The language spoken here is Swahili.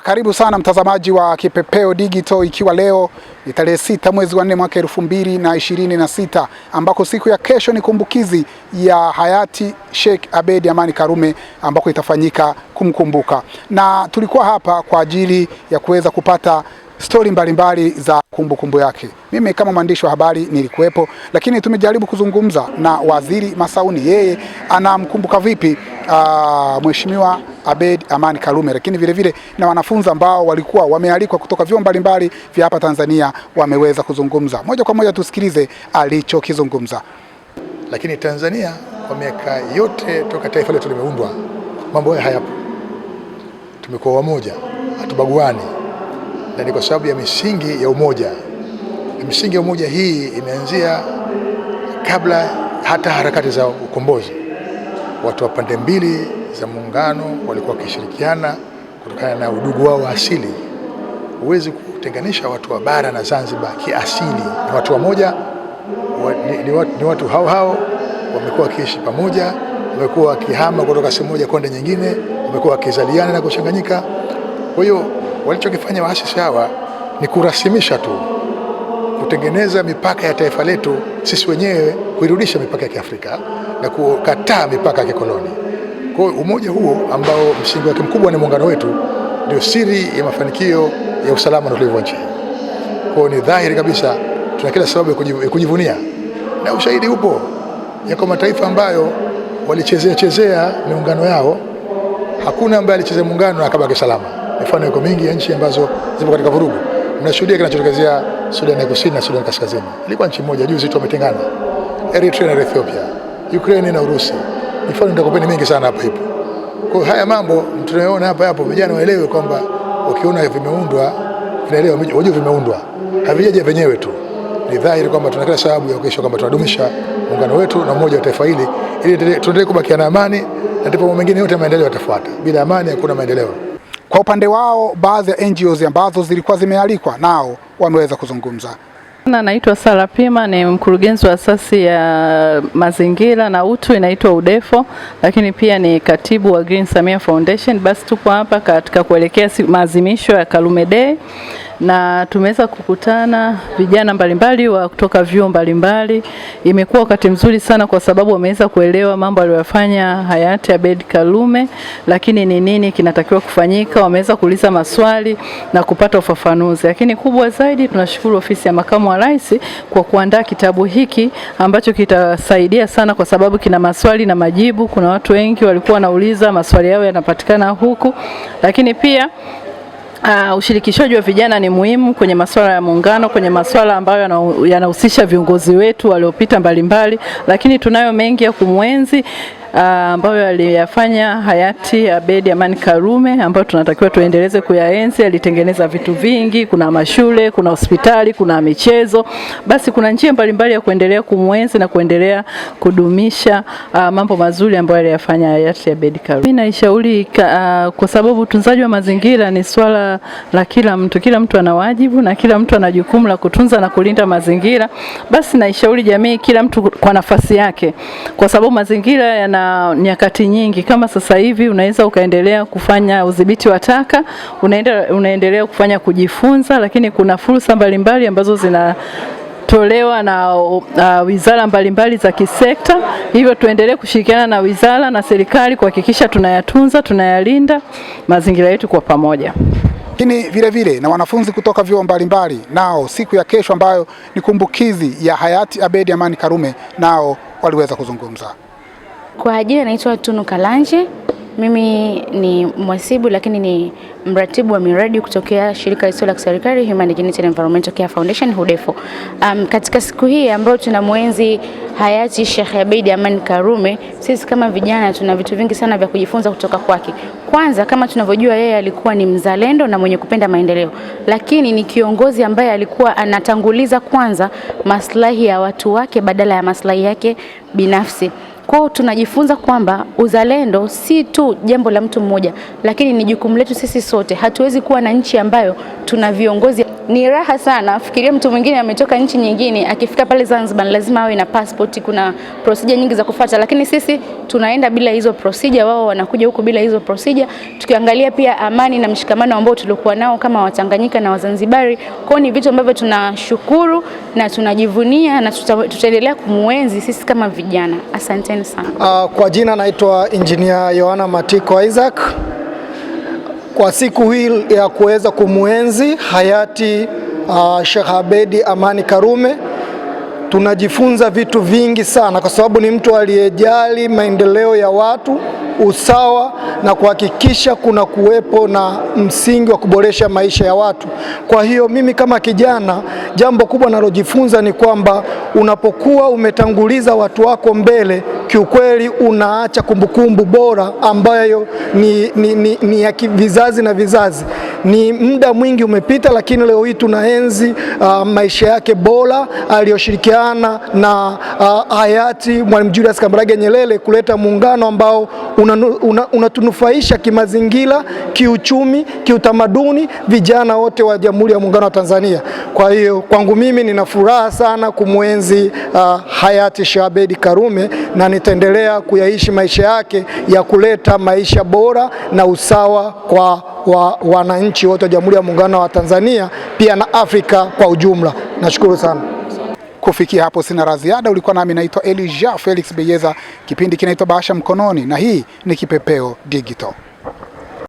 Karibu sana mtazamaji wa Kipepeo Digital, ikiwa leo ni tarehe 6 mwezi wa 4 mwaka 2026, ambako siku ya kesho ni kumbukizi ya hayati Sheikh Abeid Amani Karume, ambako itafanyika kumkumbuka, na tulikuwa hapa kwa ajili ya kuweza kupata stori mbalimbali za kumbukumbu yake. Mimi kama mwandishi wa habari nilikuwepo, lakini tumejaribu kuzungumza na Waziri Masauni, yeye anamkumbuka vipi Mheshimiwa Abeid Amani Karume, lakini vile vile na wanafunzi ambao walikuwa wamealikwa kutoka vyuo mbalimbali vya hapa Tanzania wameweza kuzungumza. Moja kwa moja tusikilize alichokizungumza. Lakini Tanzania kwa miaka yote toka taifa letu limeundwa, mambo haya hayapo. Tumekuwa wamoja, hatubaguani, na ni kwa sababu ya misingi ya umoja. Misingi ya umoja hii imeanzia kabla hata harakati za ukombozi. Watu wa pande mbili za muungano walikuwa wakishirikiana kutokana na udugu wao wa asili. Huwezi kutenganisha watu wa bara na Zanzibar kiasili. Ni watu wamoja, ni watu hao wamekuwa wakiishi pamoja, wamekuwa wakihama kutoka sehemu moja kwenda nyingine, wamekuwa wakizaliana na kuchanganyika. Kwa hiyo walichokifanya waasisi hawa ni kurasimisha tu, kutengeneza mipaka ya taifa letu sisi wenyewe, kuirudisha mipaka ya Kiafrika na kukataa mipaka ya kikoloni. Kwa hiyo umoja huo ambao msingi wake mkubwa ni muungano wetu ndio siri ya mafanikio ya usalama na utulivu wa nchi. Kwa hiyo ni dhahiri kabisa tuna kila sababu ya kujivunia, na ushahidi upo yako mataifa ambayo walichezea miungano yao. Hakuna ambaye alichezea muungano na akabaki salama. Mifano iko mingi ya nchi ambazo zipo katika vurugu. Mnashuhudia kinachotokezea Sudan ya Kusini na Sudan Kaskazini. Ilikuwa nchi moja, juzi tu wametengana. Eritrea na Ethiopia, Ukraine na Urusi. Mifano nitakupeni mingi sana hapa ipo. Kwa hiyo haya mambo tunayoona hapa hapo, vijana waelewe kwamba ukiona vimeundwa, vinaelewa wajue vimeundwa. Havijaje wenyewe tu. Ni dhahiri kwamba tuna kila sababu ya kuhakikisha kwamba tunadumisha muungano wetu na umoja wa taifa hili ili tuendelee kubakia na amani, na ndipo mambo mengine yote maendeleo yatafuata. Bila amani hakuna maendeleo. Kwa upande wao, baadhi ya NGOs ambazo zilikuwa zimealikwa nao wameweza kuzungumza. Naitwa Sara Pima, ni mkurugenzi wa asasi ya mazingira na utu inaitwa UDEFO, lakini pia ni katibu wa Green Samia Foundation. Basi tupo hapa katika kuelekea maadhimisho ya Karume Day, na tumeweza kukutana vijana mbalimbali wa kutoka vyuo mbalimbali. Imekuwa wakati mzuri sana kwa sababu wameweza kuelewa mambo aliyofanya hayati Abeid Karume, lakini ni nini kinatakiwa kufanyika. Wameweza kuuliza maswali na kupata ufafanuzi. Lakini kubwa zaidi, tunashukuru ofisi ya makamu wa rais kwa kuandaa kitabu hiki ambacho kitasaidia sana kwa sababu kina maswali na majibu. Kuna watu wengi walikuwa wanauliza, maswali yao yanapatikana huku. Lakini pia ushirikishaji wa vijana ni muhimu kwenye masuala ya muungano, kwenye masuala ambayo yanahusisha viongozi wetu waliopita mbalimbali, lakini tunayo mengi ya kumwenzi ambayo aliyafanya hayati Abeid Amani Karume, ambayo tunatakiwa tuendeleze kuyaenzi. Alitengeneza vitu vingi, kuna mashule, kuna hospitali, kuna michezo. Basi kuna njia mbalimbali ya kuendelea kumwenzi na kuendelea kudumisha mambo mazuri ambayo aliyafanya hayati Abeid Karume. Mimi naishauri kwa sababu utunzaji wa mazingira ni swala la kila mtu. Kila mtu ana wajibu na kila mtu ana jukumu la kutunza na kulinda mazingira. Basi naishauri jamii, kila mtu kwa nafasi yake, kwa sababu mazingira yana nyakati nyingi. Kama sasa hivi unaweza ukaendelea kufanya udhibiti wa taka, unaendelea kufanya kujifunza, lakini kuna fursa mbalimbali ambazo zinatolewa na wizara mbalimbali za kisekta. Hivyo tuendelee kushirikiana na wizara na serikali kuhakikisha tunayatunza, tunayalinda mazingira yetu kwa pamoja. Lakini vile vile na wanafunzi kutoka vyuo mbalimbali nao siku ya kesho ambayo ni kumbukizi ya hayati Abeid Amani Karume nao waliweza kuzungumza. Kwa ajili naitwa Tunu Kalanje. Mimi ni mhasibu lakini ni mratibu wa miradi kutokea shirika lisilo la kiserikali Human Dignity and Environmental Care Foundation UDEFO. Katika siku hii ambayo tunamwenzi hayati Sheikh Abeid Amani Karume, sisi kama vijana tuna vitu vingi sana vya kujifunza kutoka kwake. Kwanza, kama tunavyojua, yeye alikuwa ni mzalendo na mwenye kupenda maendeleo, lakini ni kiongozi ambaye alikuwa anatanguliza kwanza maslahi ya watu wake badala ya maslahi yake binafsi. Kwao tunajifunza kwamba uzalendo si tu jambo la mtu mmoja, lakini ni jukumu letu sisi sote. Hatuwezi kuwa na nchi ambayo tuna viongozi. Ni raha sana, fikiria mtu mwingine ametoka nchi nyingine, akifika pale Zanzibar lazima awe na passport, kuna procedure nyingi za kufuata, lakini sisi tunaenda bila hizo procedure, wao wanakuja huko bila hizo procedure. Tukiangalia pia amani na mshikamano ambao tulikuwa nao kama Watanganyika na Wazanzibari, kwa ni vitu ambavyo tunashukuru na tunajivunia na tutaendelea kumuenzi sisi kama vijana. Asanteni sana. Kwa jina naitwa Engineer Yohana Matiko Isaac. Kwa siku hii ya kuweza kumuenzi hayati Sheikh Abeid Amani Karume, tunajifunza vitu vingi sana, kwa sababu ni mtu aliyejali maendeleo ya watu, usawa na kuhakikisha kuna kuwepo na msingi wa kuboresha maisha ya watu. Kwa hiyo mimi kama kijana, jambo kubwa nalojifunza ni kwamba unapokuwa umetanguliza watu wako mbele, kiukweli unaacha kumbukumbu bora ambayo ni ya vizazi na vizazi. Ni muda mwingi umepita, lakini leo hii tunaenzi maisha yake bora aliyoshirikiana na hayati Mwalimu Julius Kambarage Nyerere kuleta muungano ambao unatunufaisha kimazingira, kiuchumi, kiutamaduni, vijana wote wa Jamhuri ya Muungano wa Tanzania. Kwa hiyo kwangu mimi nina furaha sana kumwenzi hayati Sheikh Abeid Karume, na nitaendelea kuyaishi maisha yake ya kuleta maisha bora na usawa kwa wananchi wote wa Jamhuri ya Muungano wa Tanzania, pia na Afrika kwa ujumla. Nashukuru sana. Kufikia hapo sina la ziada. Ulikuwa nami naitwa Elijah Felix Beyeza, kipindi kinaitwa Bahasha Mkononi, na hii ni Kipepeo Digital.